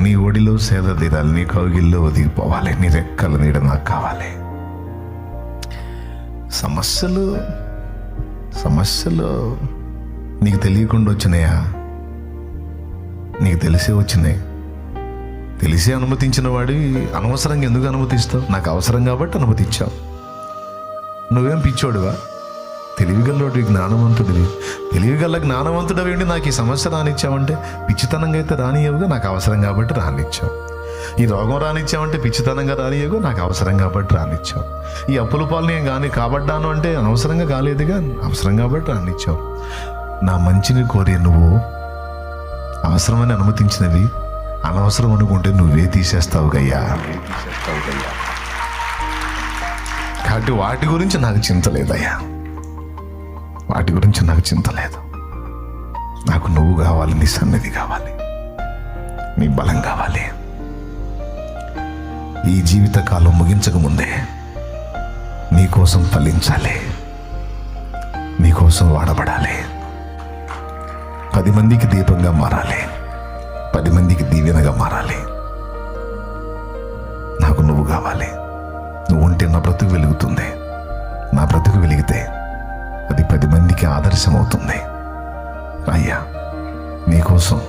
నీ ఒడిలో సేద తీరాలి, నీ కౌగిల్లో ఒదిగిపోవాలి, నీ రెక్కల నీడ నాకు కావాలి. సమస్యలు నీకు తెలియకుండా వచ్చినాయా? నీకు తెలిసే వచ్చినాయి. తెలిసే అనుమతించిన వాడి అనవసరంగా ఎందుకు అనుమతిస్తావు? నాకు అవసరం కాబట్టి అనుమతించావు. నువ్వేం పిచ్చోడువా? తెలివిగల్లోడి జ్ఞానవంతుడివి. తెలివిగల్ల జ్ఞానవంతుడవేంటి నాకు ఈ సమస్య రానిచ్చావంటే? పిచ్చితనంగా అయితే రానియవుగా, నాకు అవసరం కాబట్టి రానిచ్చావు. ఈ రోగం రానిచ్చావంటే పిచ్చితనంగా రానియవుగా, నాకు అవసరం కాబట్టి రానిచ్చావు. ఈ అప్పుల పాలు నేను కానీ కాబడ్డాను అంటే అనవసరంగా కాలేదుగా, అవసరం కాబట్టి రానిచ్చావు. నా మంచిని కోరే నువ్వు అవసరమని అనుమతించినవి అనవసరం అనుకుంటే నువ్వే తీసేస్తావు గయ్యా. కాబట్టి వాటి గురించి నాకు చింత లేదయ్యా, వాటి గురించి నాకు చింత లేదు. నాకు నువ్వు కావాలి, నీ సన్నిధి కావాలి, నీ బలం కావాలి. ఈ జీవితకాలం ముగించక ముందే నీకోసం ఫలించాలి, నీకోసం వాడబడాలి, 10 మందికి దీపంగా మారాలి, 10 మందికి దీవెనగా మారాలి. నాకు నువ్వు కావాలి. నువ్వు ఉంటే నా బ్రతుకు వెలుగుతుంది. నా బ్రతుకు వెలిగితే అది 10 మందికి ఆదర్శం అవుతుంది. అయ్యా, నీకోసం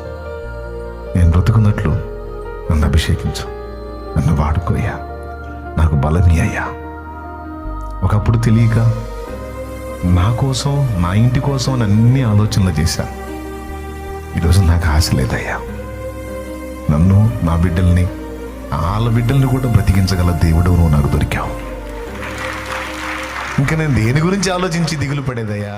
నేను బ్రతుకున్నట్లు నన్ను అభిషేకించు, నన్ను వాడుకోయ్యా, నాకు బలమి అయ్యా. ఒకప్పుడు తెలియక నా కోసం, నా ఇంటి కోసం అని అన్ని ఆలోచనలు చేశాను. ఈరోజు నాకు ఆశ లేదయ్యా. నన్ను, నా బిడ్డల్ని, వాళ్ళ బిడ్డల్ని కూడా బ్రతికించగల దేవుడు నువ్వు నాకు దొరికావు. ఇంకా నేను దేని గురించి ఆలోచించి దిగులు పడేదయ్యా?